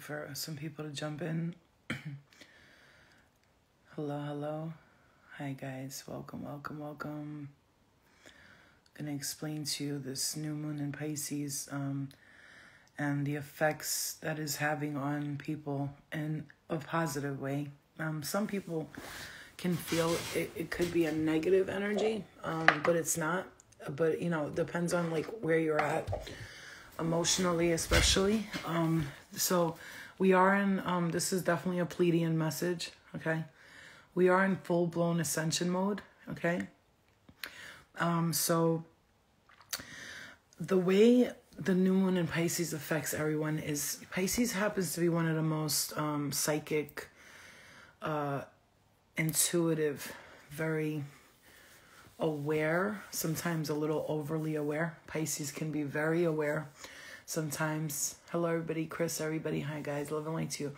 for some people to jump in. Hello. Hi guys, welcome. Gonna explain to you this new moon in Pisces and the effects that is having on people in a positive way. Some people can feel it could be a negative energy, but it's not. But it depends on like where you're at emotionally, especially. So we are in this is definitely a Pleiadian message, okay? We are in full-blown ascension mode, okay? So the way the new moon in Pisces affects everyone is Pisces happens to be one of the most psychic, intuitive, very aware, sometimes a little overly aware. Pisces can be very aware sometimes. Hello everybody, Chris, everybody, hi guys, love and light to you.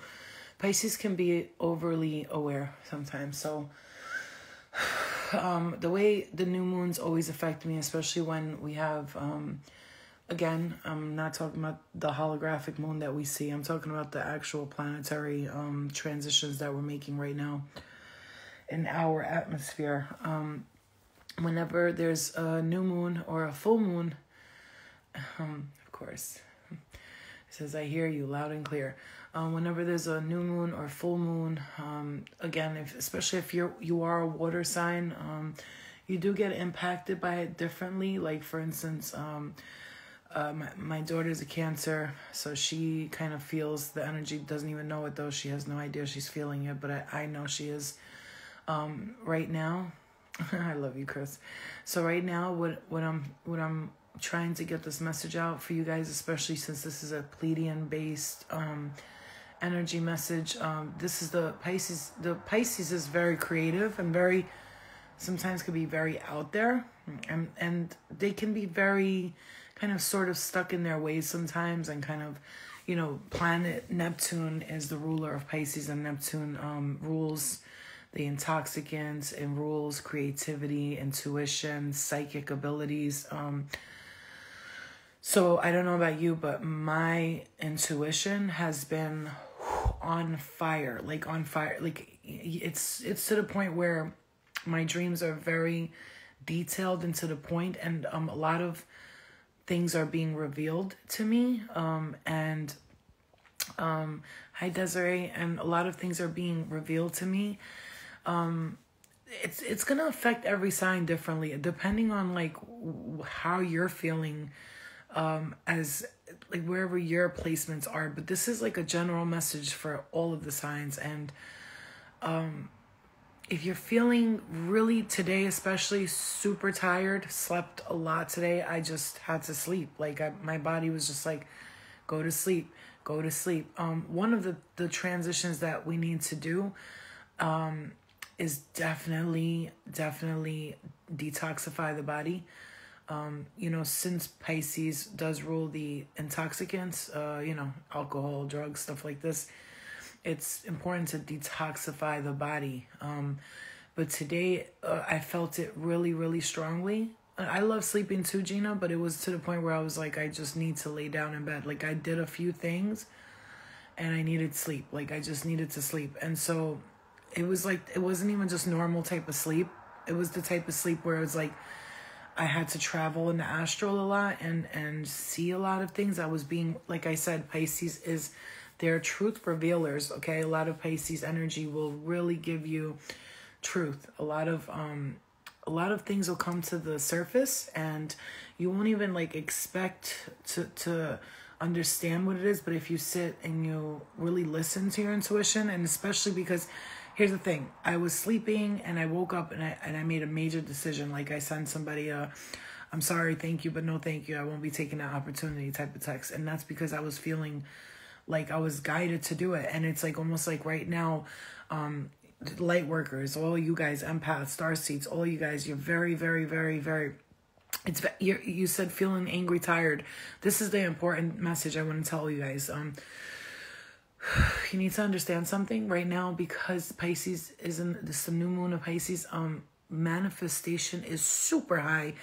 Pisces can be overly aware sometimes. So the way the new moons always affect me, especially when we have again, I'm not talking about the holographic moon that we see. I'm talking about the actual planetary transitions that we're making right now in our atmosphere. Whenever there's a new moon or a full moon, of course, it says, I hear you loud and clear. Whenever there's a new moon or full moon, again, especially if you are a water sign, you do get impacted by it differently. Like, for instance, my daughter's a Cancer, so she kind of feels the energy, doesn't even know it though. She has no idea she's feeling it, but I know she is. Right now, I love you, Chris. So right now, what I'm trying to get this message out for you guys, especially since this is a Pleiadian based energy message. This is the Pisces. The Pisces is very creative and very, sometimes can be very out there, and they can be very kind of sort of stuck in their ways sometimes, and kind of, planet Neptune is the ruler of Pisces, and Neptune rules the intoxicants and rules creativity, intuition, psychic abilities. So I don't know about you, but my intuition has been on fire. Like it's to the point where my dreams are very detailed and to the point, and a lot of things are being revealed to me. Hi Desiree, and a lot of things are being revealed to me. It's gonna affect every sign differently, depending on like how you're feeling, as like wherever your placements are. But this is like a general message for all of the signs. And if you're feeling really today, especially super tired, slept a lot today, I just had to sleep. Like my body was just like, go to sleep. One of the transitions that we need to do, is definitely detoxify the body. Since Pisces does rule the intoxicants, alcohol, drugs, stuff like this, it's important to detoxify the body. But today, I felt it really, really strongly. I love sleeping too, Gina, but it was to the point where I was like, I just need to lay down in bed. Like, I did a few things and I needed sleep. Like, I just needed to sleep. And so it was like, it wasn't even just normal type of sleep. It was the type of sleep where it was like, I had to travel in the astral a lot and see a lot of things. I was being, like I said, Pisces is their truth revealers, okay? A lot of Pisces energy will really give you truth. A lot of things will come to the surface and you won't even like expect to understand what it is. But if you sit and you really listen to your intuition, and especially because here's the thing, I was sleeping and I woke up and I made a major decision. Like I sent somebody I'm sorry, thank you, but no thank you. I won't be taking that opportunity type of text. And that's because I was feeling like I was guided to do it. And it's like almost like right now, light workers, all you guys, empaths, starseeds, all you guys, you're very, very, very, very, you said feeling angry, tired. This is the important message I want to tell you guys. You need to understand something right now, because Pisces is in this new moon of Pisces. Manifestation is super high.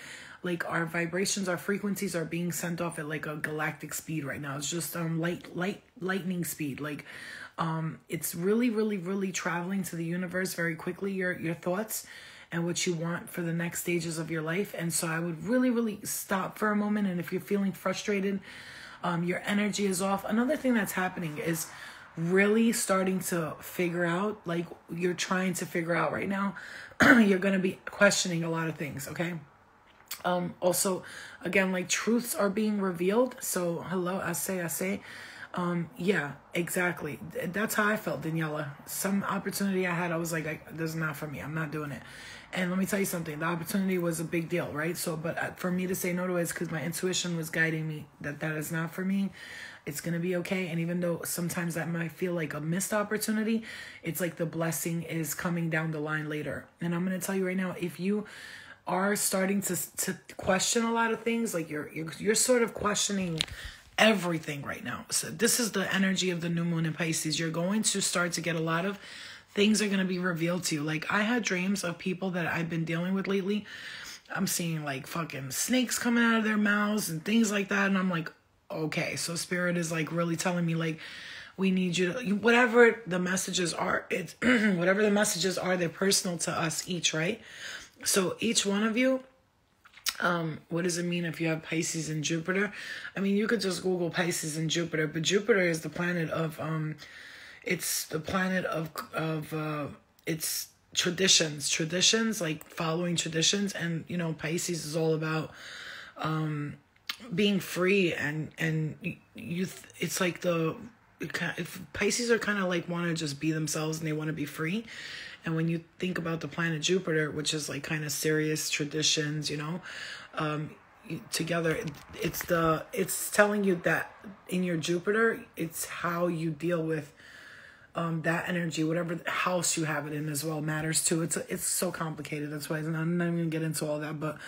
like our vibrations, our frequencies are being sent off at like a galactic speed right now. It's just lightning speed. Like it's really traveling to the universe very quickly, your thoughts and what you want for the next stages of your life. And so I would really stop for a moment. And if you're feeling frustrated, your energy is off. Another thing that's happening is really starting to figure out, like you're trying to figure out right now, you're going to be questioning a lot of things, okay? Also, again, like truths are being revealed. So, hello, I say. Yeah, exactly. That's how I felt, Daniela. Some opportunity I had, I was like, this is not for me. I'm not doing it. And let me tell you something. The opportunity was a big deal, right? So, but for me to say no to it is because my intuition was guiding me that is not for me. It's going to be okay. And even though sometimes that might feel like a missed opportunity, it's like the blessing is coming down the line later. And I'm going to tell you right now, if you are starting to question a lot of things, like you're sort of questioning everything right now. So this is the energy of the new moon in Pisces. You're going to start to get a lot of things are going to be revealed to you. Like I had dreams of people that I've been dealing with lately. I'm seeing like fucking snakes coming out of their mouths and things like that. And I'm like, okay, so spirit is like really telling me like, we need you to, whatever the messages are, it's whatever the messages are, they're personal to us each, right? So each one of you, what does it mean if you have Pisces and Jupiter? I mean, you could just Google Pisces and Jupiter, but Jupiter is the planet of, it's the planet of it's traditions, like following traditions. And, you know, Pisces is all about, being free and you, it's like if Pisces are kind of like want to just be themselves and they want to be free. And when you think about the planet Jupiter, which is like kind of serious traditions, you know, together, it's telling you that in your Jupiter, it's how you deal with that energy, whatever house you have it in as well matters too. It's so complicated. That's why I'm not even gonna get into all that, but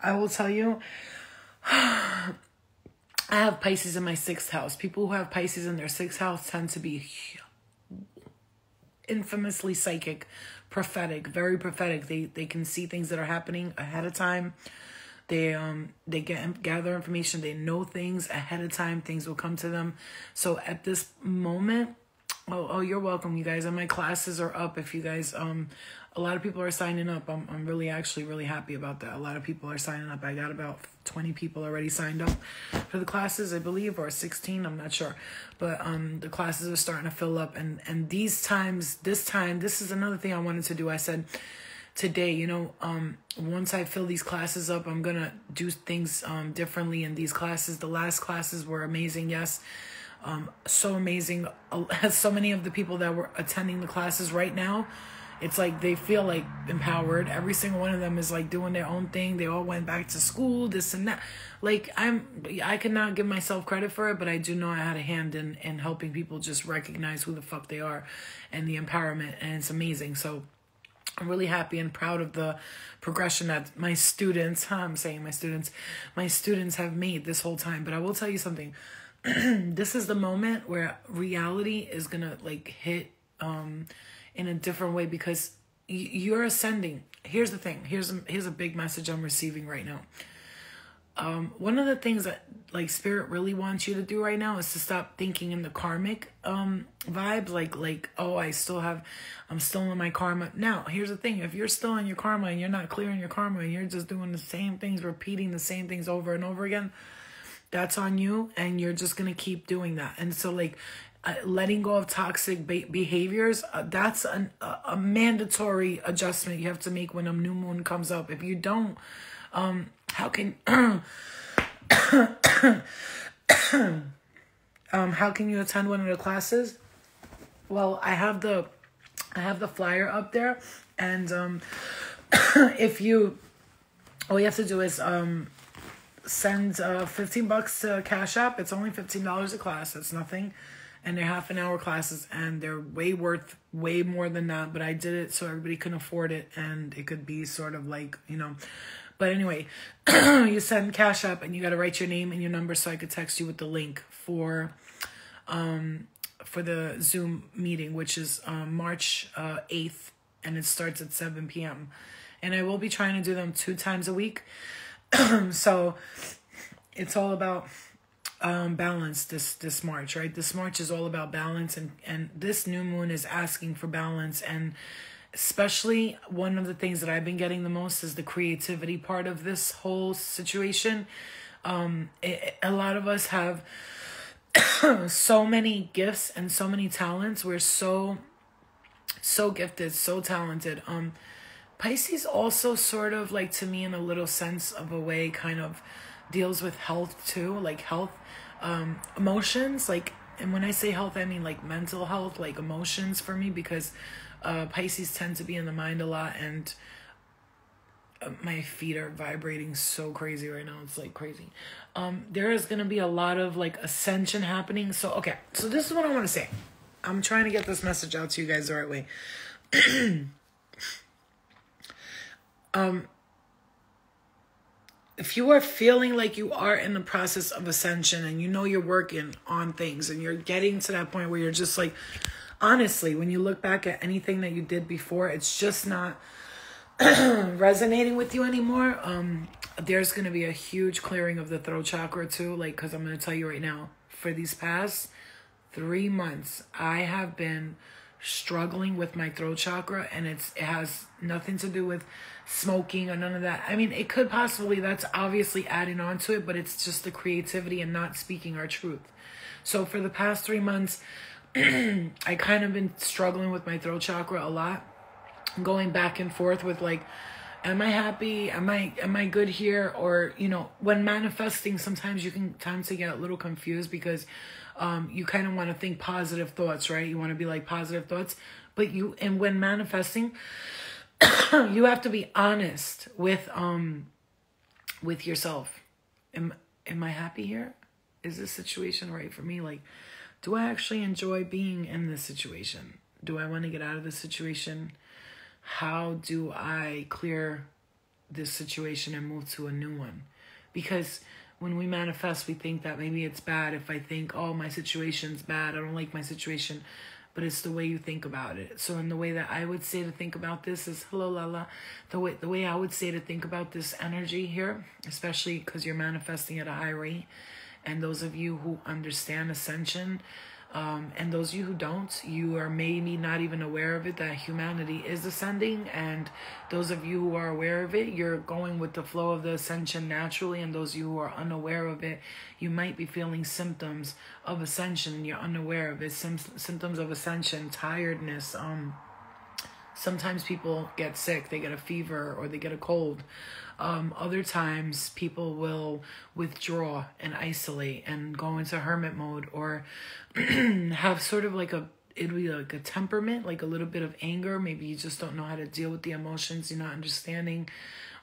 I will tell you, I have Pisces in my 6th house. People who have Pisces in their 6th house tend to be infamously psychic, very prophetic. They can see things that are happening ahead of time. They gather information. They know things ahead of time. Things will come to them. So at this moment, oh, you're welcome, you guys. And my classes are up. If you guys, a lot of people are signing up. I'm really happy about that. A lot of people are signing up. I got about 20 people already signed up for the classes, I believe, or 16. I'm not sure, but the classes are starting to fill up. And this is another thing I wanted to do. I said today, you know, once I fill these classes up, I'm gonna do things differently in these classes. The last classes were amazing, yes. So amazing. So many of the people that were attending the classes right now, it's like they feel like empowered. Every single one of them is like doing their own thing. They all went back to school, this and that. Like I cannot give myself credit for it, but I do know I had a hand in helping people just recognize who the fuck they are and the empowerment, and it's amazing. So I'm really happy and proud of the progression that my students have made this whole time. But I will tell you something. This is the moment where reality is gonna like hit in a different way, because you're ascending. Here's the thing. Here's a big message I'm receiving right now. One of the things that like spirit really wants you to do right now is to stop thinking in the karmic vibes, like oh, I'm still in my karma. Now here's the thing. If you're still in your karma and you're not clearing your karma and you're just doing the same things, repeating the same things over and over again, that's on you, and you're just going to keep doing that. And so like letting go of toxic behaviors, that's a mandatory adjustment you have to make when a new moon comes up. If you don't, how can you attend one of the classes? Well, I have the flyer up there, and all you have to do is send $15 to Cash App. It's only $15 a class. It's nothing. And they're half-an-hour classes, and they're worth way more than that. But I did it so everybody can afford it, and it could be sort of like, you know. But anyway, you send Cash App, and you got to write your name and your number so I could text you with the link for the Zoom meeting, which is March 8th, and it starts at 7 p.m. And I will be trying to do them 2 times a week. So it's all about balance this March, right? This March is all about balance, and this new moon is asking for balance. And especially one of the things that I've been getting the most is the creativity part of this whole situation. A lot of us have so many gifts and so many talents. We're so gifted, so talented. Pisces also sort of, like, to me, in a little sense of a way, kind of deals with health too, like health, emotions, like, and when I say health, I mean like mental health, like emotions for me, because Pisces tend to be in the mind a lot, and my feet are vibrating so crazy right now. It's like crazy. There is going to be a lot of like ascension happening. So, okay. So this is what I want to say. I'm trying to get this message out to you guys the right way. If you are feeling like you are in the process of ascension, and you know you're working on things, and you're getting to that point where you're just like, honestly, when you look back at anything that you did before, it's just not resonating with you anymore. There's going to be a huge clearing of the throat chakra too. Like, because I'm going to tell you right now, for these past 3 months, I have been struggling with my throat chakra, and it has nothing to do with smoking or none of that. I mean, it could possibly, that's obviously adding on to it, but it's just the creativity and not speaking our truth. So for the past 3 months, I kind of been struggling with my throat chakra a lot, going back and forth with like, am I happy? Am I good here? Or, you know, when manifesting, sometimes you can tend to get a little confused, because you kind of want to think positive thoughts, right? You want to be like positive thoughts, but when manifesting, you have to be honest with yourself. Am I happy here? Is this situation right for me? Like, do I actually enjoy being in this situation? Do I want to get out of this situation? How do I clear this situation and move to a new one? Because when we manifest, we think that maybe it's bad if I think, oh, my situation's bad, I don't like my situation. But it's the way you think about it. So in the way that I would say to think about this is, hello, Lala. The way I would say to think about this energy here, especially because you're manifesting at a high rate, and those of you who understand ascension, and those of you who don't, you are maybe not even aware of it, that humanity is ascending. And those of you who are aware of it, you're going with the flow of the ascension naturally. And those of you who are unaware of it, you might be feeling symptoms of ascension and you're unaware of it. Symptoms of ascension, tiredness. Sometimes people get sick, they get a fever or they get a cold. Other times people will withdraw and isolate and go into hermit mode, or have sort of like it'll be like a temperament, like a little bit of anger. Maybe you just don't know how to deal with the emotions. You're not understanding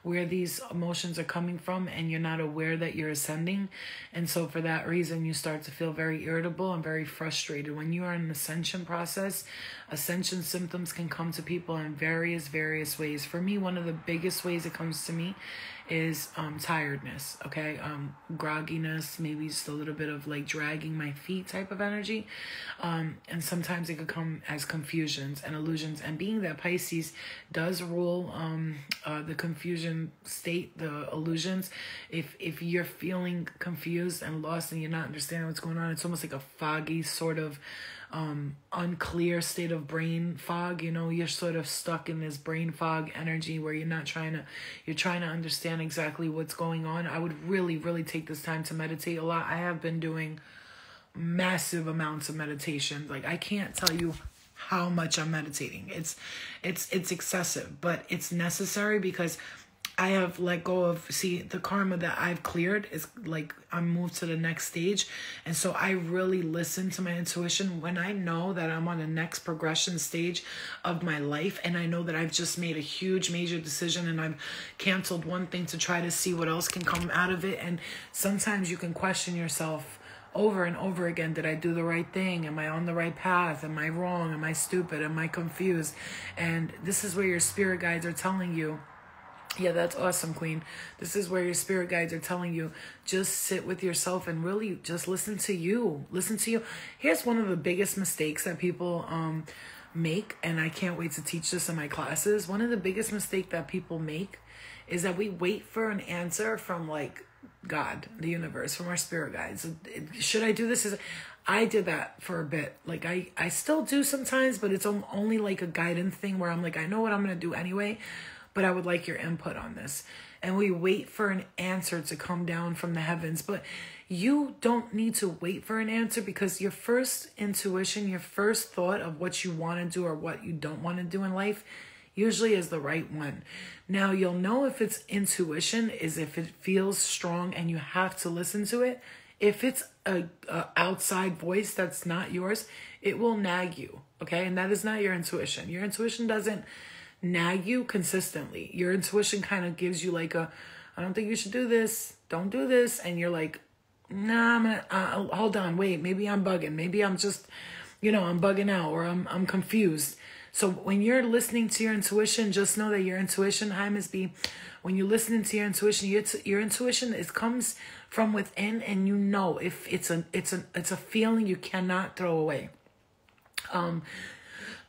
where these emotions are coming from, and you're not aware that you're ascending. And so for that reason, you start to feel very irritable and very frustrated. When you are in an ascension process, ascension symptoms can come to people in various ways. For me, one of the biggest ways it comes to me is tiredness, okay? Grogginess, maybe just a little bit of like dragging my feet type of energy. And sometimes it could come as confusions and illusions. And being that Pisces does rule the confusion state, the illusions, if you're feeling confused and lost and you're not understanding what's going on, it's almost like a foggy sort of unclear state of brain fog. You know, you're sort of stuck in this brain fog energy where you're trying to understand exactly what's going on. I would really take this time to meditate a lot. I have been doing massive amounts of meditation. Like, I can't tell you how much I'm meditating. It's excessive, but it's necessary, because I have let go of, the karma that I've cleared is like, I'm moved to the next stage. And so I really listen to my intuition when I know that I'm on the next progression stage of my life. And I know that I've just made a huge major decision, and I've canceled one thing to try to see what else can come out of it. And sometimes you can question yourself over and over again. Did I do the right thing? Am I on the right path? Am I wrong? Am I stupid? Am I confused? And this is where your spirit guides are telling you, yeah, that's awesome, Queen. This is where your spirit guides are telling you, just sit with yourself and really just listen to you. Listen to you. Here's one of the biggest mistakes that people make, and I can't wait to teach this in my classes. One of the biggest mistakes that people make is that we wait for an answer from like God, the universe, from our spirit guides. Should I do this? I did that for a bit. Like I still do sometimes, but it's only like a guidance thing where I'm like, I know what I'm going to do anyway, but I would like your input on this. And we wait for an answer to come down from the heavens. But you don't need to wait for an answer, because your first intuition, your first thought of what you want to do or what you don't want to do in life usually is the right one. Now, you'll know if it's intuition is if it feels strong and you have to listen to it. If it's a outside voice that's not yours, it will nag you, okay? And that is not your intuition. Your intuition doesn't nag you consistently. Your intuition kind of gives you like I don't think you should do this. Don't do this. And you're like, nah, I'm gonna, hold on, wait, maybe I'm bugging. Maybe I'm just, I'm bugging out, or I'm confused. So when you're listening to your intuition, just know that your intuition, hi, Miss B, when you're listening to your intuition, your intuition comes from within, and if it's a feeling you cannot throw away.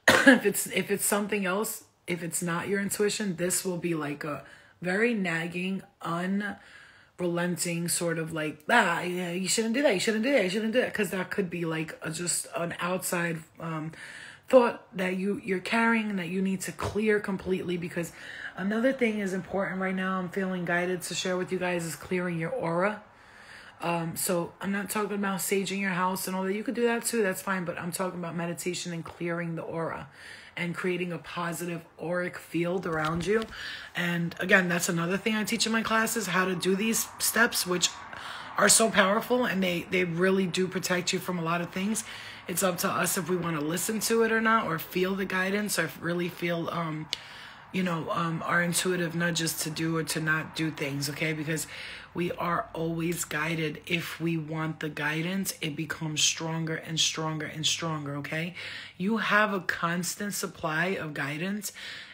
If it's something else, if it's not your intuition, this will be like a very nagging, unrelenting sort of like, you shouldn't do that, you shouldn't do that, you shouldn't do that, because that could be like just an outside thought that you're carrying and that you need to clear completely. Because another thing is important right now, I'm feeling guided to share with you guys, is clearing your aura. So I'm not talking about saging your house and all that. You could do that too, that's fine, but I'm talking about meditation and clearing the aura and creating a positive auric field around you. And again, that's another thing I teach in my classes, how to do these steps, which are so powerful, and they really do protect you from a lot of things. It's up to us if we want to listen to it or not, or feel the guidance, or really feel our intuitive nudges to do or to not do things, okay? Because we are always guided. If we want the guidance, it becomes stronger and stronger and stronger, okay? You have a constant supply of guidance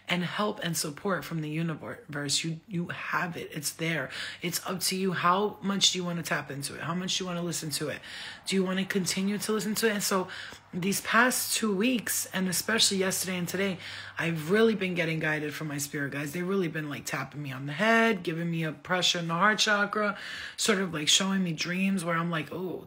and help and support from the universe. You have it. It's there. It's up to you. How much do you want to tap into it? How much do you want to listen to it? Do you want to continue to listen to it? And so these past 2 weeks, and especially yesterday and today, I've really been getting guided from my spirit guides. They've really been like tapping me on the head, giving me a pressure in the heart chakra, sort of like showing me dreams where I'm like, oh,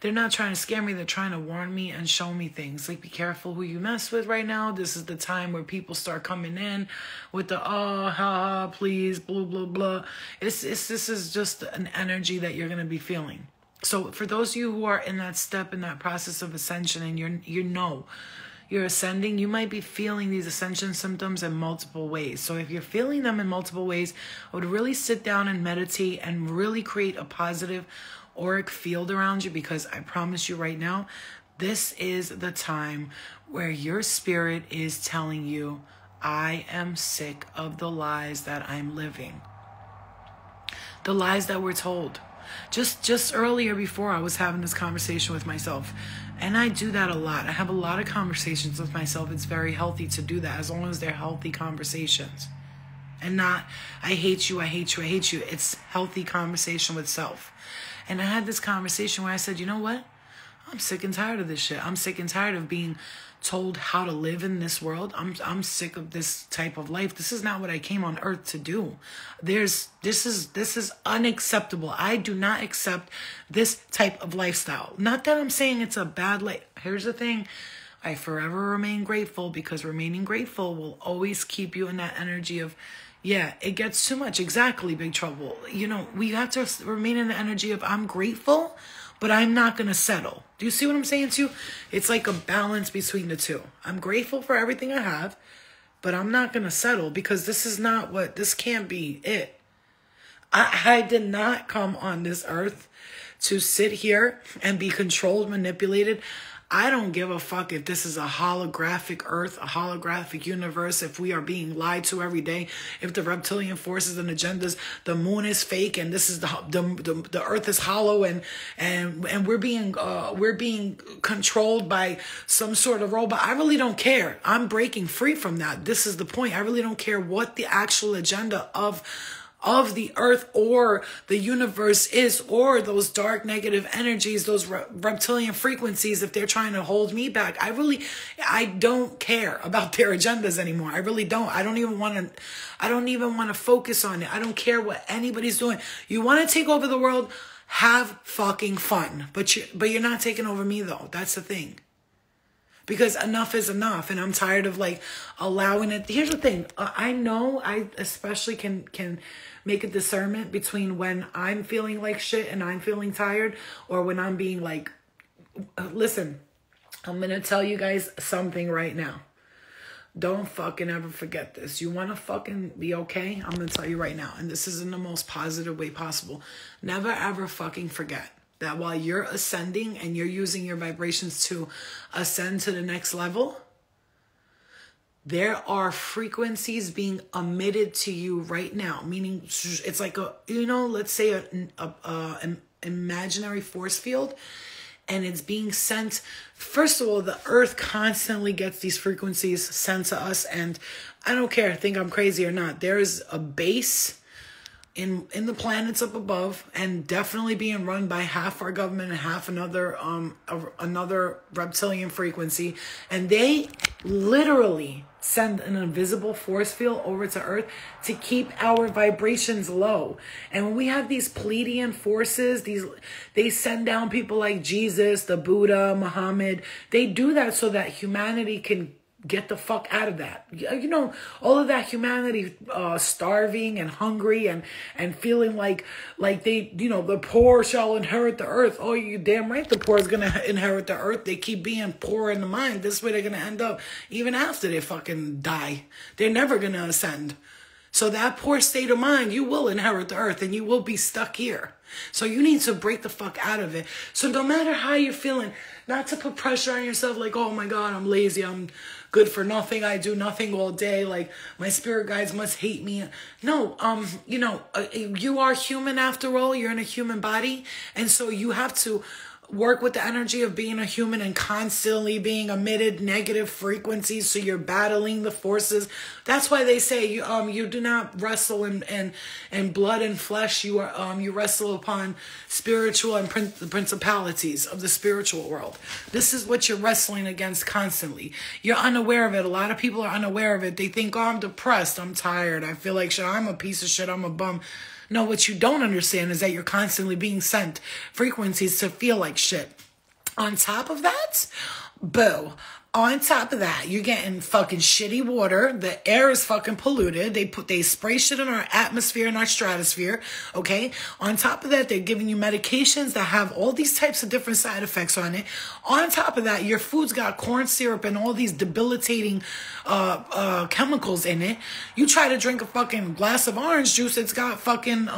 they're not trying to scare me. They're trying to warn me and show me things. Like, be careful who you mess with right now. This is the time where people start coming in with the, oh, ha, please, blah, blah, blah. This is just an energy that you're going to be feeling. So for those of you who are in that step, in that process of ascension, and you're ascending, you might be feeling these ascension symptoms in multiple ways. So if you're feeling them in multiple ways, I would really sit down and meditate and really create a positive auric field around you, because I promise you right now, this is the time where your spirit is telling you, I am sick of the lies that I'm living. The lies that we're told. Just earlier before, I was having this conversation with myself, and I do that a lot. I have a lot of conversations with myself. It's very healthy to do that, as long as they're healthy conversations and not, I hate you, I hate you, I hate you. It's healthy conversation with self. And I had this conversation where I said, you know what? I'm sick and tired of this shit. I'm sick and tired of being told how to live in this world. I'm sick of this type of life. This is not what I came on earth to do. This is unacceptable. I do not accept this type of lifestyle. Not that I'm saying it's a bad life. Here's the thing. I forever remain grateful, because remaining grateful will always keep you in that energy of, yeah, it gets too much. Exactly, Big Trouble. We have to remain in the energy of, I'm grateful, but I'm not going to settle. Do you see what I'm saying to you? It's like a balance between the two. I'm grateful for everything I have, but I'm not going to settle, because this can't be it. I did not come on this earth to sit here and be controlled, manipulated. I don't give a fuck if this is a holographic earth, a holographic universe, if we are being lied to every day, if the reptilian forces and agendas, the moon is fake and this is the earth is hollow and we're being controlled by some sort of robot. I really don't care. I'm breaking free from that. This is the point. I really don't care what the actual agenda of of the earth or the universe is, or those dark negative energies, those reptilian frequencies, if they're trying to hold me back, I don't care about their agendas anymore. I really don't. I don't even want to focus on it. I don't care what anybody's doing. You want to take over the world? Have fucking fun. But you're not taking over me though. That's the thing. Because enough is enough, and I'm tired of like allowing it. Here's the thing. I know I especially can make a discernment between when I'm feeling like shit and I'm feeling tired, or when I'm being like, listen, I'm going to tell you guys something right now. Don't fucking ever forget this. You want to fucking be okay? I'm going to tell you right now. And this is in the most positive way possible. Never ever fucking forget that while you're ascending and you're using your vibrations to ascend to the next level, there are frequencies being emitted to you right now. Meaning it's like let's say an imaginary force field, and it's being sent. First of all, the earth constantly gets these frequencies sent to us, and I don't care, think I'm crazy or not. There is a base in the planets up above, and definitely being run by half our government and half another reptilian frequency, and they literally send an invisible force field over to earth to keep our vibrations low. And when we have these Pleiadian forces, they send down people like Jesus, the Buddha, Muhammad. They do that so that humanity can get the fuck out of that. All of that humanity starving and hungry and feeling like they, the poor shall inherit the earth. Oh, you damn right the poor is going to inherit the earth. They keep being poor in the mind. This way they're going to end up even after they fucking die. They're never going to ascend. So that poor state of mind, you will inherit the earth and you will be stuck here. So you need to break the fuck out of it. So no matter how you're feeling, not to put pressure on yourself like, oh my God, I'm lazy, I'm good for nothing, I do nothing all day, like my spirit guides must hate me. No, you are human after all, you're in a human body. And so you have to work with the energy of being a human and constantly being emitted negative frequencies, so you're battling the forces. That's why they say you do not wrestle in blood and flesh. You wrestle upon spiritual and the principalities of the spiritual world. This is what you're wrestling against constantly. You're unaware of it. A lot of people are unaware of it. They think, oh, I'm depressed, I'm tired, I feel like shit, I'm a piece of shit, I'm a bum. No, what you don't understand is that you're constantly being sent frequencies to feel like shit. On top of that, on top of that, you're getting fucking shitty water. The air is fucking polluted. They spray shit in our atmosphere and our stratosphere. Okay. On top of that, they're giving you medications that have all these types of different side effects on it. On top of that, your food's got corn syrup and all these debilitating chemicals in it. You try to drink a fucking glass of orange juice, it's got fucking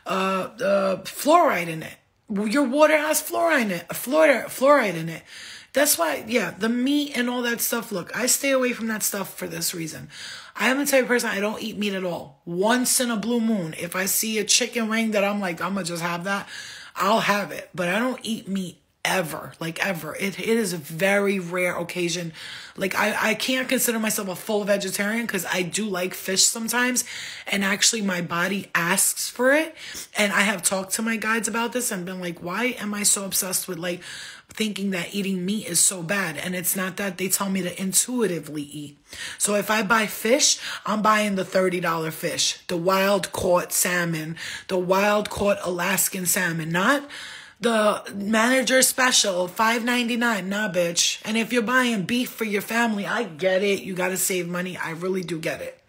fluoride in it. Your water has fluoride in it. That's why, the meat and all that stuff. Look, I stay away from that stuff for this reason. I am the type of person, I don't eat meat at all. Once in a blue moon, if I see a chicken wing that I'm like, I'm going to just have that, I'll have it. But I don't eat meat ever. It is a very rare occasion. Like, I can't consider myself a full vegetarian because I do like fish sometimes. And actually my body asks for it. And I have talked to my guides about this and been like, why am I so obsessed with like thinking that eating meat is so bad? And it's not that. They tell me to intuitively eat. So if I buy fish, I'm buying the $30 fish, the wild caught salmon, the wild caught Alaskan salmon, not the manager special, $5.99. Nah, bitch. And if you're buying beef for your family, I get it. You got to save money. I really do get it.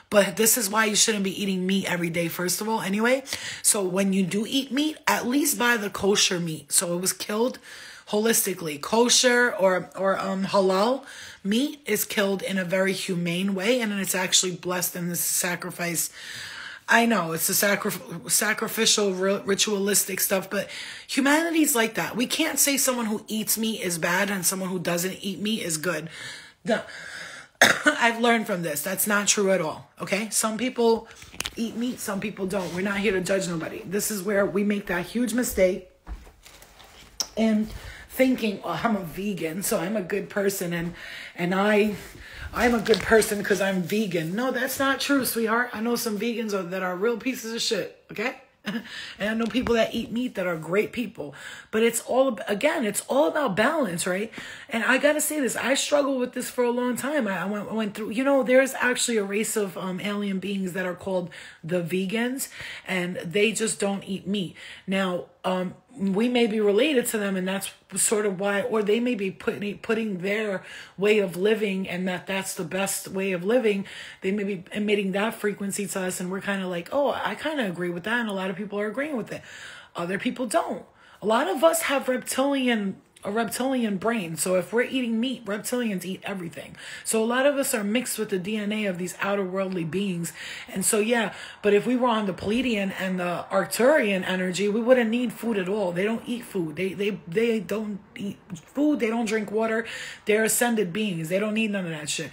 But this is why you shouldn't be eating meat every day, first of all, anyway. So when you do eat meat, at least buy the kosher meat. So it was killed holistically. Kosher or halal meat is killed in a very humane way, and it's actually blessed in this sacrifice. I know it's a sacrificial, ritualistic stuff, but humanity's like that. We can't say someone who eats meat is bad and someone who doesn't eat meat is good. I've learned from this. That's not true at all. Okay? Some people eat meat, some people don't. We're not here to judge nobody. This is where we make that huge mistake in thinking, oh, I'm a vegan, so I'm a good person, and I'm a good person because I'm vegan. No, that's not true, sweetheart. I know some vegans that are real pieces of shit, okay? And I know people that eat meat that are great people. But it's all about balance, right? And I gotta say this, I struggled with this for a long time. I went through, there's actually a race of alien beings that are called the vegans, and they just don't eat meat. Now, we may be related to them, and that's sort of why, or they may be putting their way of living, and that's the best way of living. They may be emitting that frequency to us, and we're kind of like, oh, I kind of agree with that, and a lot of people are agreeing with it. Other people don't. A lot of us have a reptilian brain. So if we're eating meat, reptilians eat everything. So a lot of us are mixed with the DNA of these outer worldly beings. And so, yeah, but if we were on the Pleiadian and the Arcturian energy, we wouldn't need food at all. They don't eat food. They don't eat food. They don't drink water. They're ascended beings. They don't need none of that shit.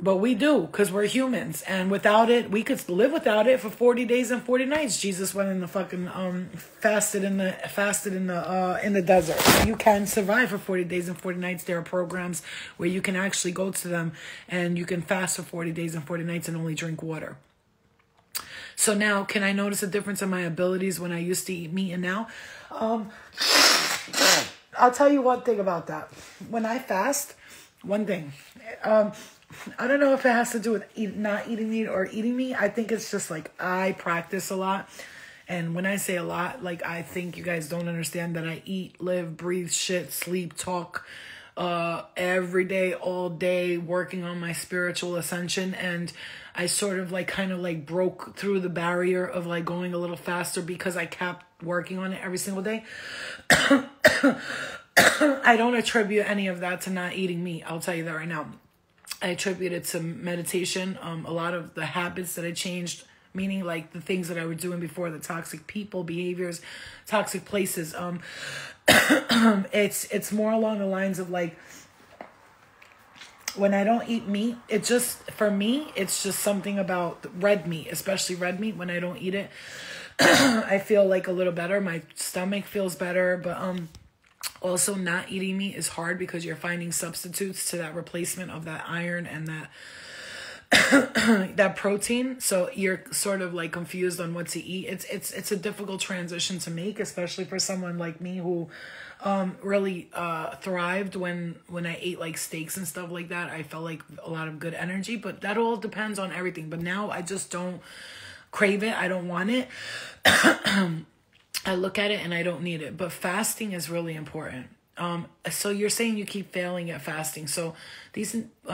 But we do, because we're humans, and without it, we could live without it for 40 days and 40 nights. Jesus went in the fucking fasted in the desert. You can survive for 40 days and 40 nights. There are programs where you can actually go to them, and you can fast for 40 days and 40 nights and only drink water. So now, can I notice a difference in my abilities when I used to eat meat and now? I'll tell you one thing about that. When I fast, one thing. I don't know if it has to do with not eating meat or eating meat. I think it's just like I practice a lot. And when I say a lot, like I think you guys don't understand that I eat, live, breathe, shit, sleep, talk every day, all day, working on my spiritual ascension. And I sort of like kind of like broke through the barrier of like going a little faster because I kept working on it every single day. I don't attribute any of that to not eating meat. I'll tell you that right now. I attribute it to meditation. A lot of the habits that I changed, meaning like the things that I was doing before, the toxic people, behaviors, toxic places. It's more along the lines of like, when I don't eat meat, for me, it's just something about red meat, especially red meat. When I don't eat it, I feel like a little better. My stomach feels better, but also, not eating meat is hard because you're finding substitutes to that replacement of that iron and that that protein. So you're sort of like confused on what to eat. It's a difficult transition to make, especially for someone like me who really thrived when I ate like steaks and stuff like that. I felt like a lot of good energy, but that all depends on everything. But now I just don't crave it. I don't want it. I look at it and I don't need it, but fasting is really important. So you're saying you keep failing at fasting. So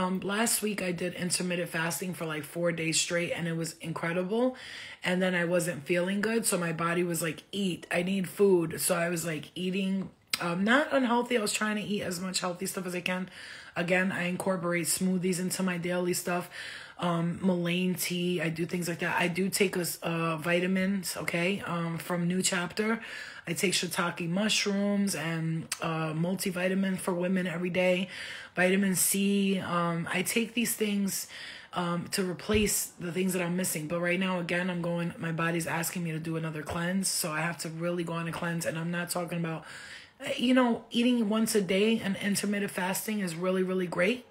last week I did intermittent fasting for like 4 days straight, and it was incredible. And then I wasn't feeling good. So my body was like, eat, I need food. So I was like eating, not unhealthy. I was trying to eat as much healthy stuff as I can. Again, I incorporate smoothies into my daily stuff. Mullein tea, I do things like that. I do take vitamins, okay, from New Chapter. I take shiitake mushrooms and multivitamin for women every day, vitamin C. I take these things to replace the things that I'm missing. But right now, again, my body's asking me to do another cleanse, so I have to really go on a cleanse. And I'm not talking about, eating once a day and intermittent fasting is really, really great.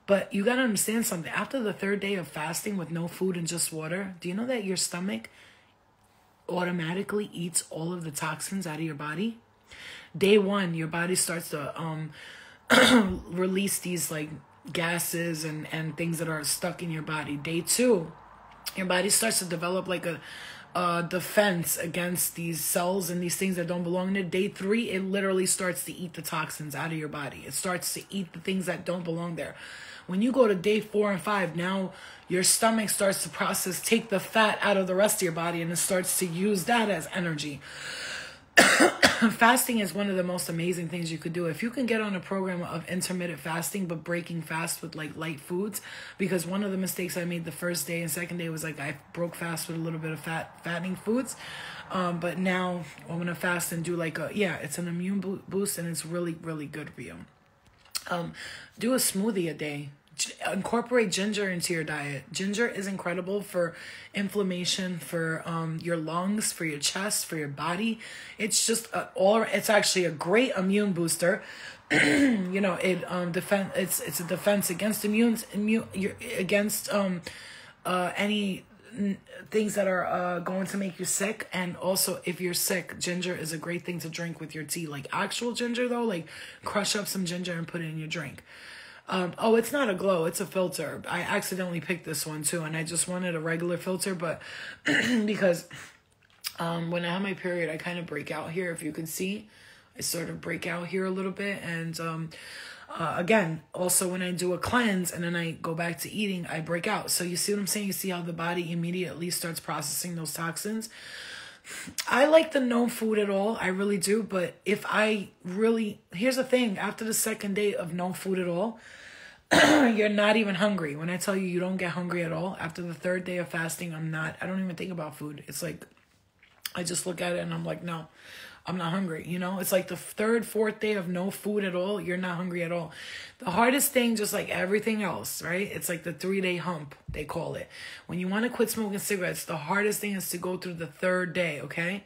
But you got to understand something. After the 3rd day of fasting with no food and just water, do you know that your stomach automatically eats all of the toxins out of your body? Day 1, your body starts to release these like gases and things that are stuck in your body. Day 2, your body starts to develop like a defense against these cells and these things that don't belong in it. Day 3, it literally starts to eat the toxins out of your body. It starts to eat the things that don't belong there. When you go to day 4 and 5, now your stomach starts to take the fat out of the rest of your body, and it starts to use that as energy. Fasting is one of the most amazing things you could do. If you can get on a program of intermittent fasting, but breaking fast with like light foods, because one of the mistakes I made the first day and second day was like I broke fast with a little bit of fattening foods. But now I'm going to fast and do like it's an immune boost, and it's really, really good for you. Do a smoothie a day. incorporate ginger into your diet. Ginger is incredible for inflammation, for your lungs, for your chest, for your body. It's just it's actually a great immune booster. You know, it's a defense against against any things that are going to make you sick. And also, if you're sick, ginger is a great thing to drink with your tea. Like actual ginger though, like crush up some ginger and put it in your drink. Oh, it's not a glow, it's a filter. I accidentally picked this one too, and I just wanted a regular filter, but because when I have my period, I kind of break out here. If you can see, I sort of break out here a little bit. And again, also when I do a cleanse and then I go back to eating, I break out. So you see what I'm saying? You see how the body immediately starts processing those toxins. I like the no food at all. I really do. But here's the thing. After the second day of no food at all, you're not even hungry. When I tell you you don't get hungry at all, after the third day of fasting, I don't even think about food. It's like, I just look at it and I'm like, no, I'm not hungry. You know, it's like the third, fourth day of no food at all. You're not hungry at all. The hardest thing, just like everything else, right? It's like the 3-day hump, they call it. When you want to quit smoking cigarettes, the hardest thing is to go through the third day. Okay.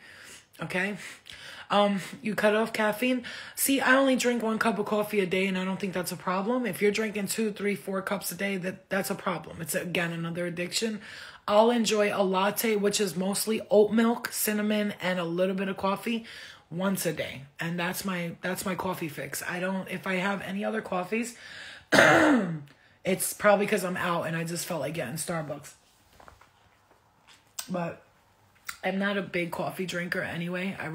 You cut off caffeine. See, I only drink 1 cup of coffee a day, and I don't think that's a problem. If you're drinking 2, 3, 4 cups a day, that's a problem. It's again another addiction. I'll enjoy a latte, which is mostly oat milk, cinnamon, and a little bit of coffee once a day. And that's my coffee fix. If I have any other coffees, it's probably because I'm out and I just felt like getting Starbucks. But I'm not a big coffee drinker anyway. I'm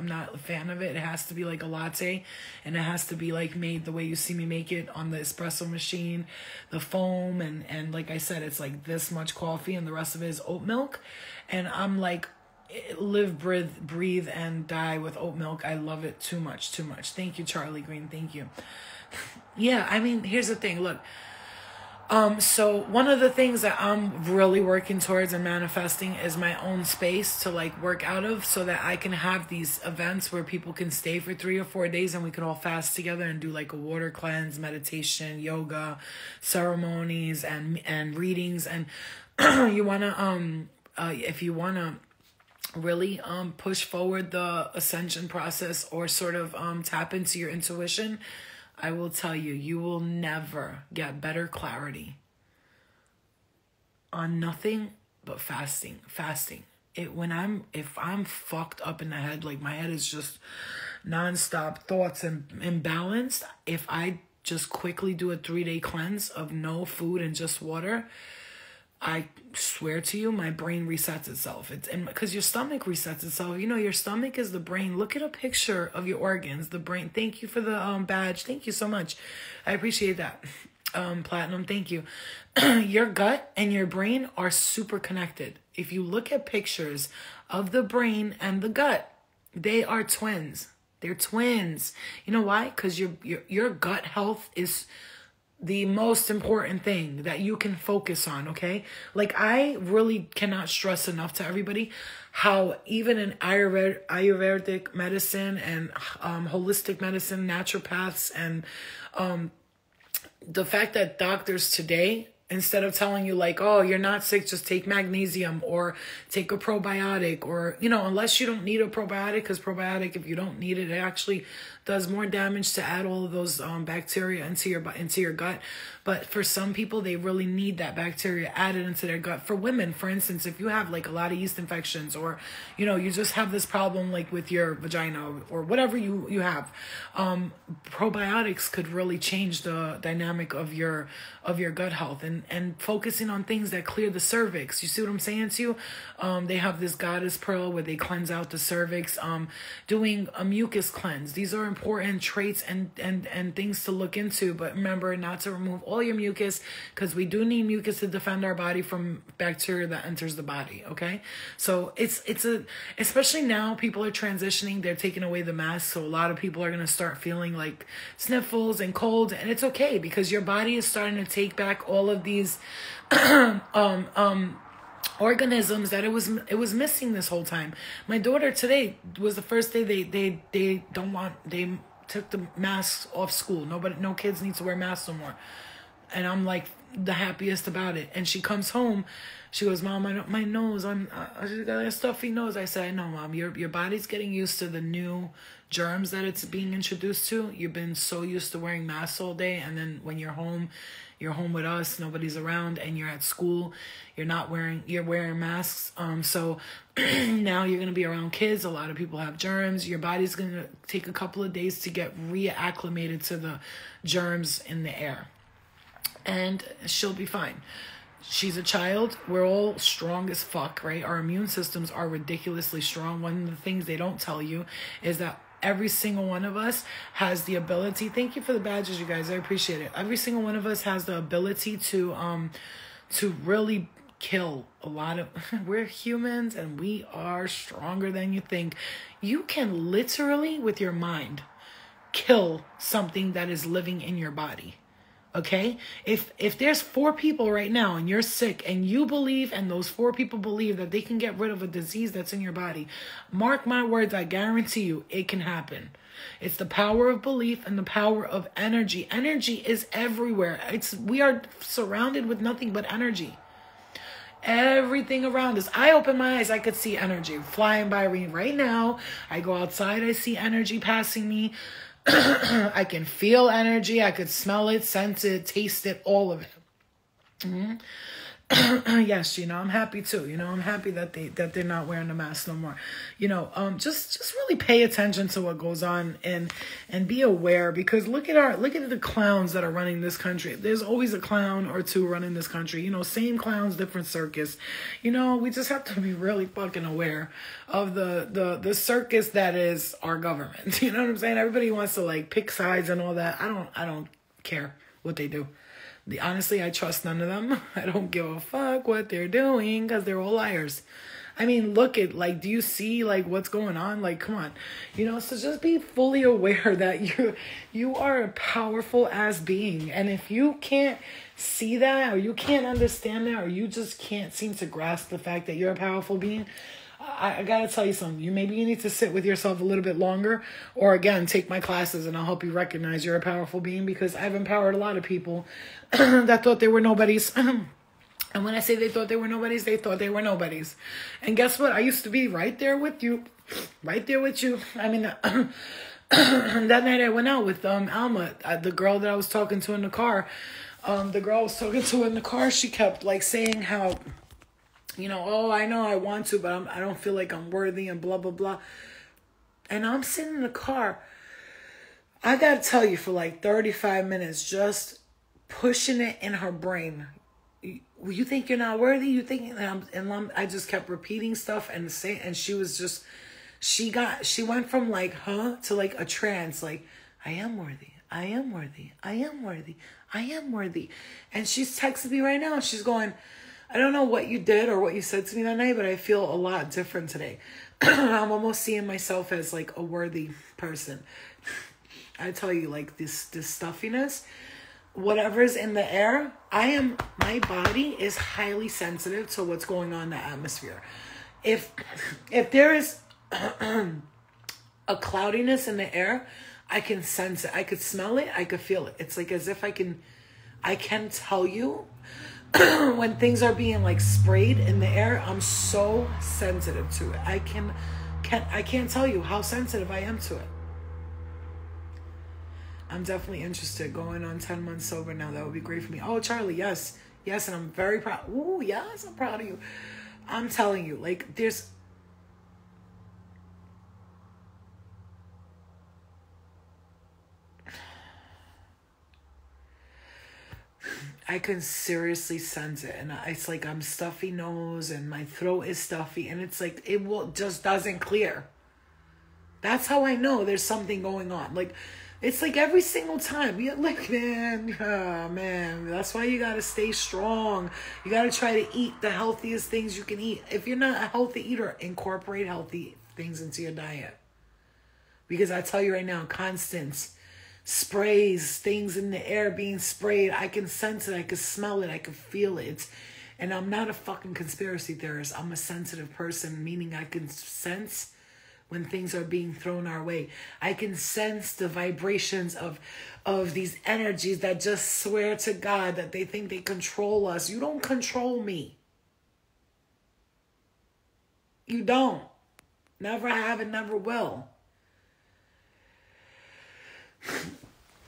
not a fan of it. It has to be like a latte, and it has to be like made the way you see me make it on the espresso machine, the foam, and like I said, it's like this much coffee and the rest of it is oat milk. And I'm like, live, breathe, and die with oat milk. I love it too much. Thank you, Charlie Green. Thank you. Yeah, I mean, here's the thing. Look, so one of the things that I'm really working towards and manifesting is my own space to like work out of, so that I can have these events where people can stay for 3 or 4 days and we can all fast together and do like a water cleanse, meditation, yoga, ceremonies, and readings. And you wanna if you wanna really push forward the ascension process, or sort of tap into your intuition, I will tell you, you will never get better clarity on nothing but fasting. If I'm fucked up in the head, like my head is just nonstop thoughts and imbalanced, if I just quickly do a 3-day cleanse of no food and just water, I swear to you, my brain resets itself. Because your stomach resets itself. You know, your stomach is the brain. Look at a picture of your organs, the brain. Thank you for the badge. Thank you so much. I appreciate that. Platinum, thank you. Your gut and your brain are super connected. If you look at pictures of the brain and the gut, they are twins. They're twins. You know why? Because your gut health is the most important thing that you can focus on, okay? Like, I really cannot stress enough to everybody how even in Ayurvedic medicine and holistic medicine, naturopaths, and the fact that doctors today, instead of telling you like, oh, you're not sick, just take magnesium or take a probiotic, or, you know, unless you don't need a probiotic, because probiotic, if you don't need it, it actually does more damage to add all of those bacteria into your gut. But for some people, they really need that bacteria added into their gut. For women, for instance, if you have like a lot of yeast infections, or, you know, you just have this problem like with your vagina or whatever you have, probiotics could really change the dynamic of your gut health, and focusing on things that clear the cervix. You see what I'm saying to you? They have this goddess pearl where they cleanse out the cervix, doing a mucus cleanse. These are important traits and things to look into. But remember not to remove all your mucus, because we do need mucus to defend our body from bacteria that enters the body. Okay, so especially now people are transitioning, they're taking away the mask, so a lot of people are going to start feeling like sniffles and cold, and it's okay, because your body is starting to take back all of these organisms that it was missing this whole time. My daughter today was the first day they took the masks off school. No kids need to wear masks no more. And I'm like the happiest about it. And she comes home. She goes, Mom, my nose, she's got a stuffy nose. I said, I know, Mom, your body's getting used to the new germs that it's being introduced to. You've been so used to wearing masks all day. And then when you're home with us, nobody's around, and you're at school, you're wearing masks. So now you're going to be around kids. A lot of people have germs. Your body's going to take a couple of days to get reacclimated to the germs in the air. And she'll be fine. She's a child. We're all strong as fuck, right? Our immune systems are ridiculously strong. One of the things they don't tell you is that every single one of us has the ability. Thank you for the badges, you guys. I appreciate it. Every single one of us has the ability to really kill a lot of... We're humans, and we are stronger than you think. You can literally, with your mind, kill something that is living in your body. Okay? If there's 4 people right now and you're sick and you believe, and those 4 people believe that they can get rid of a disease that's in your body, mark my words, I guarantee you it can happen. It's the power of belief and the power of energy. Energy is everywhere. We are surrounded with nothing but energy. Everything around us. I open my eyes, I could see energy flying by me right now. I go outside, I see energy passing me. I can feel energy. I could smell it, sense it, taste it, all of it. Mm-hmm. Yes, I'm happy too. I'm happy that they're not wearing the mask no more. Just really pay attention to what goes on and be aware, because look at the clowns that are running this country. There's always a clown or 2 running this country. Same clowns, different circus. We just have to be really fucking aware of the circus that is our government. You know what I'm saying? Everybody wants to like pick sides and all that. I don't care what they do. Honestly, I trust none of them. I don't give a fuck what they're doing, because they're all liars. I mean, look at, do you see, what's going on? Come on. So just be fully aware that you are a powerful ass being. And if you can't see that, or you can't understand that, or you just can't seem to grasp the fact that you're a powerful being, I gotta tell you something. Maybe you need to sit with yourself a little bit longer, or again, take my classes and I'll help you recognize you're a powerful being, because I've empowered a lot of people that thought they were nobodies. And when I say they thought they were nobodies, they thought they were nobodies. And guess what? I used to be right there with you. Right there with you. I mean, that night I went out with Alma, the girl that I was talking to in the car. The girl I was talking to in the car, she kept saying how... oh, I know I want to, but I don't feel like I'm worthy and blah, blah, blah. And I'm sitting in the car. I got to tell you, for 35 minutes, just pushing it in her brain. You think you're not worthy? You think, I just kept repeating stuff and she was just, she went from to a trance, I am worthy. I am worthy. I am worthy. I am worthy. And she's texting me right now. She's going, I don't know what you did or what you said to me that night, but I feel a lot different today. I'm almost seeing myself as a worthy person. I tell you, this stuffiness, whatever's in the air, my body is highly sensitive to what's going on in the atmosphere. If there is a cloudiness in the air, I can sense it. I could smell it. I could feel it. It's as if I can tell you when things are being sprayed in the air. I'm so sensitive to it. I can't tell you how sensitive I am to it. I'm definitely interested. Going on 10 months sober now. That would be great for me. Oh, Charlie, yes. Yes, and I'm very proud. Ooh, yes, I'm proud of you. I'm telling you, there's... I can seriously sense it. And it's I'm stuffy nose and my throat is stuffy. And it's it just doesn't clear. That's how I know there's something going on. It's every single time. You're man, that's why you got to stay strong. You got to try to eat the healthiest things you can eat. If you're not a healthy eater, incorporate healthy things into your diet. Because I tell you right now, constant sprays, things in the air being sprayed, I can sense it, I can smell it, I can feel it. And I'm not a fucking conspiracy theorist. I'm a sensitive person, meaning I can sense when things are being thrown our way. I can sense the vibrations of these energies that just swear to God that they think they control us. You don't control me. You don't. Never have and never will.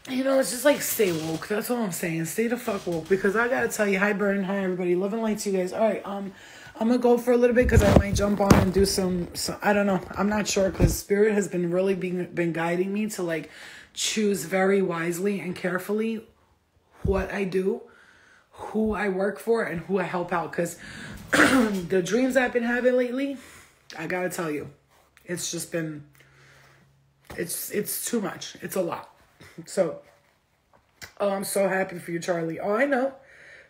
You know, it's just like stay woke. That's all I'm saying. Stay the fuck woke. Because I gotta tell you, hi Burn, hi everybody. Love and light to you guys. Alright, I'm gonna go for a little bit because I might jump on and do some I don't know. I'm not sure because Spirit has been really been guiding me to like choose very wisely and carefully what I do, who I work for, and who I help out. Because the dreams I've been having lately, I gotta tell you, it's just been, it's too much. It's a lot. So, oh, I'm so happy for you, Charlie. Oh, I know.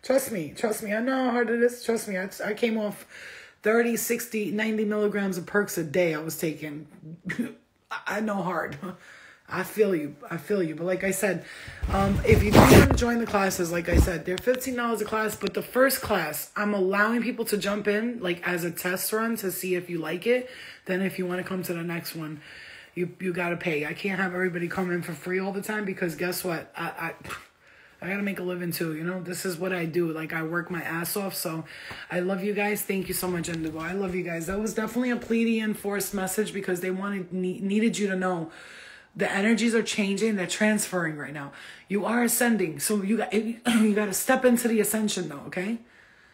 Trust me. I know how hard it is. Trust me. I came off 30, 60, 90 milligrams of perks a day I was taking. I know hard. I feel you. But like I said, if you do want to join the classes, like I said, they're $15 a class. But the first class, I'm allowing people to jump in like as a test run to see if you like it. Then if you want to come to the next one, you got to pay. I can't have everybody come in for free all the time because guess what? I got to make a living too. You know, this is what I do. Like I work my ass off. So I love you guys. Thank you so much, Indigo. I love you guys. That was definitely a Pleiadian forced message because they needed you to know the energies are changing. They're transferring right now. You are ascending. So you got to step into the ascension though. Okay.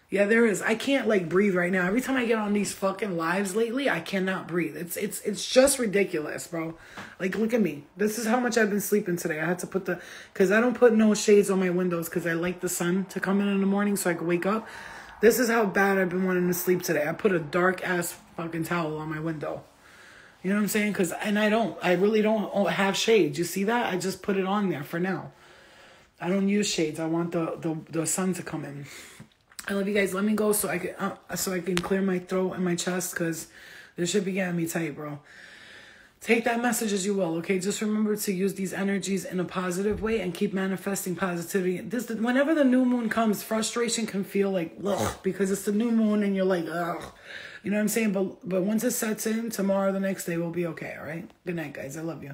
Yeah, there is. I can't like breathe right now. Every time I get on these fucking lives lately, I cannot breathe. It's just ridiculous, bro. Like, look at me. This is how much I've been sleeping today. I had to put because I don't put no shades on my windows because I like the sun to come in the morning so I can wake up. This is how bad I've been wanting to sleep today. I put a dark ass fucking towel on my window. You know what I'm saying? I really don't have shades. You see that? I just put it on there for now. I don't use shades. I want the sun to come in. I love you guys. Let me go so I can clear my throat and my chest because this should be getting me tight, bro. Take that message as you will, okay? Just remember to use these energies in a positive way and keep manifesting positivity. Whenever the new moon comes, frustration can feel like, ugh, because it's the new moon and you're like, ugh. You know what I'm saying? But once it sets in, tomorrow, the next day, we'll be okay, all right? Good night, guys. I love you.